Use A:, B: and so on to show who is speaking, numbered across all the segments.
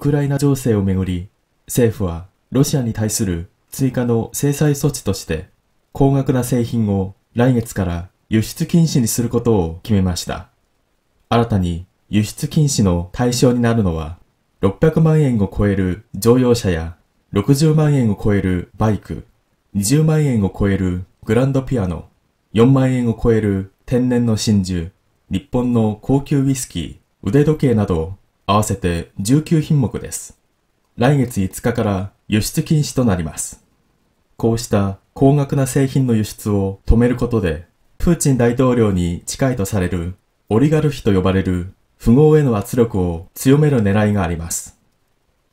A: クライナ情勢をめぐり、政府はロシアに対する追加の制裁措置として、高額な製品を来月から輸出禁止にすることを決めました。新たに輸出禁止の対象になるのは、600万円を超える乗用車や60万円を超えるバイク、20万円を超えるグランドピアノ、4万円を超える天然の真珠、日本の高級ウイスキー、腕時計など合わせて19品目です。来月5日から輸出禁止となります。こうした高額な製品の輸出を止めることで、プーチン大統領に近いとされるオリガルヒと呼ばれる富豪への圧力を強める狙いがあります。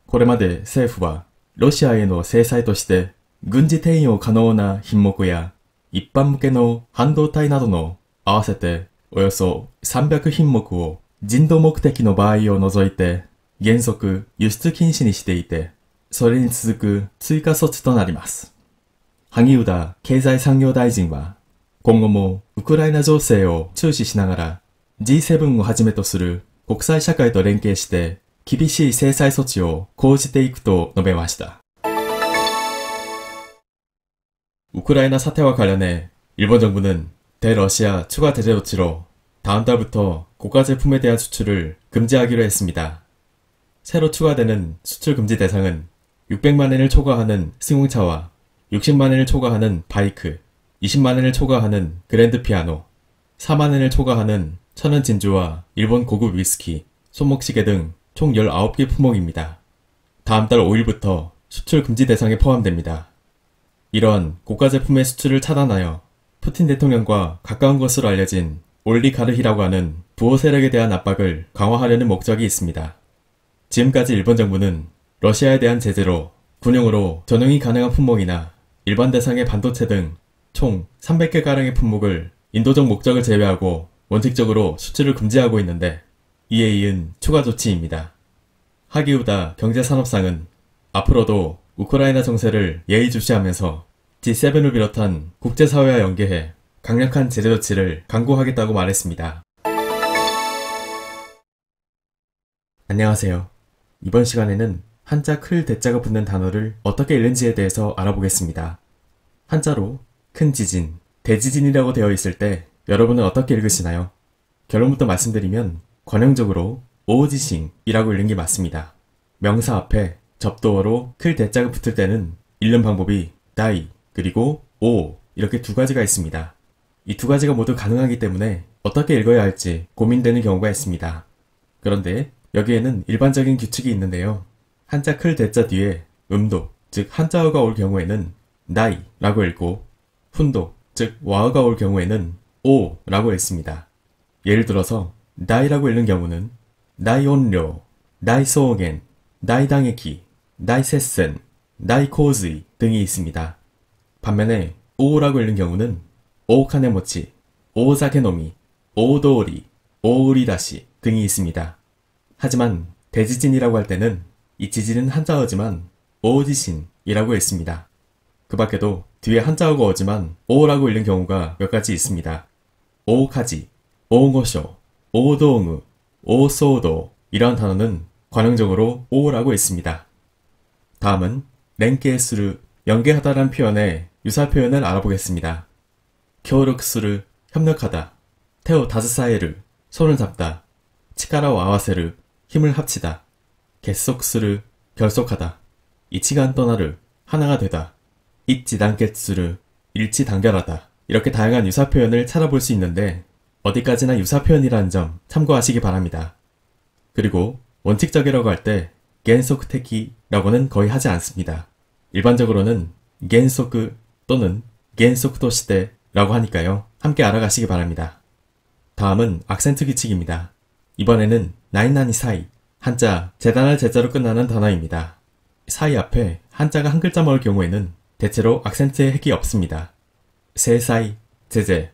A: これまで政府はロシアへの制裁として軍事転用可能な品目や一般向けの半導体などの合わせておよそ300品目を人道目的の場合を除いて原則輸出禁止にしていて、それに続く追加措置となります。萩生田経済産業大臣は今後もウクライナ情勢を注視しながら G7 をはじめとする国際社会と連携して厳しい制裁措置を講じていくと述べました。 우크라이나 사태와 관련해 일본 정부는 대러시아 추가 제재 조치로 다음 달부터 고가 제품에 대한 수출을 금지하기로 했습니다. 새로 추가되는 수출 금지 대상은 600만엔을 초과하는 승용차와 60만엔을 초과하는 바이크, 20만엔을 초과하는 그랜드 피아노, 4만엔을 초과하는 천연 진주와 일본 고급 위스키, 손목시계 등 총 19개 품목입니다. 다음 달 5일부터 수출 금지 대상에 포함됩니다. 이러한 고가 제품의 수출을 차단하여 푸틴 대통령과 가까운 것으로 알려진 올리가르히라고 하는 부호 세력에 대한 압박을 강화하려는 목적이 있습니다. 지금까지 일본 정부는 러시아에 대한 제재로 군용으로 전용이 가능한 품목이나 일반 대상의 반도체 등 총 300개가량의 품목을 인도적 목적을 제외하고 원칙적으로 수출을 금지하고 있는데, 이에 이은 추가 조치입니다. 하기우다 경제산업상은 앞으로도 우크라이나 정세를 예의주시하면서 G7을 비롯한 국제사회와 연계해 강력한 제재 조치를 강구하겠다고 말했습니다. 안녕하세요. 이번 시간에는 한자 클 대자가 붙는 단어를 어떻게 읽는지에 대해서 알아보겠습니다. 한자로 큰 지진, 대지진이라고 되어 있을 때 여러분은 어떻게 읽으시나요? 결론부터 말씀드리면 관용적으로 오지싱이라고 읽는 게 맞습니다. 명사 앞에 접두어로 클 대자가 붙을 때는 읽는 방법이 다이 그리고 오 이렇게 두 가지가 있습니다. 이 두 가지가 모두 가능하기 때문에 어떻게 읽어야 할지 고민되는 경우가 있습니다. 그런데 여기에는 일반적인 규칙이 있는데요. 한자 클 대자 뒤에 음독, 즉 한자어가 올 경우에는 나이라고 읽고 훈독, 즉 와어가 올 경우에는 오라고 읽습니다. 예를 들어서 나이라고 읽는 경우는 나이온료, 나이소겐, 나이당에키, 나이세센, 나이코즈이 등이 있습니다. 반면에 오라고 읽는 경우는 오카네모치, 오사케노미, 오도리, 오우리다시 등이 있습니다. 하지만 대지진이라고 할 때는 이 지진은 한자어지만 오지신이라고 읽습니다. 그 밖에도 뒤에 한자어가 오지만 오라고 읽는 경우가 몇 가지 있습니다. 오카지, 오고쇼, 오도응우, 오소도 이러한 단어는 관용적으로 오라고 읽습니다. 다음은 랭케스루, 연계하다란 표현의 유사 표현을 알아보겠습니다. 교력스루, 협력하다, 테오 다스사에르, 손을 잡다, 치카라 와와세르, 힘을 합치다, 개속스루, 결속하다, 이치간 떠나르, 하나가 되다, 이치단켓스루, 일치단결하다 이렇게 다양한 유사 표현을 찾아볼 수 있는데 어디까지나 유사 표현이라는 점 참고하시기 바랍니다. 그리고 원칙적이라고 할 때 겐소크테키라고는 거의 하지 않습니다. 일반적으로는 겐소크 또는 겐소크도시대라고 하니까요. 함께 알아가시기 바랍니다. 다음은 악센트 규칙입니다. 이번에는 나이나니 사이, 한자 재단할 제자로 끝나는 단어입니다. 사이 앞에 한자가 한 글자 먹을 경우에는 대체로 악센트의 핵이 없습니다. 세사이, 제재,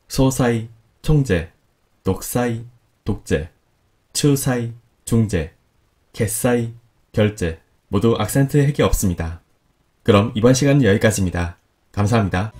A: 소사이, 총재, 독사이, 독재, 추사이, 중재, 개사이, 결재 모두 악센트의 핵이 없습니다. 그럼 이번 시간은 여기까지입니다. 감사합니다.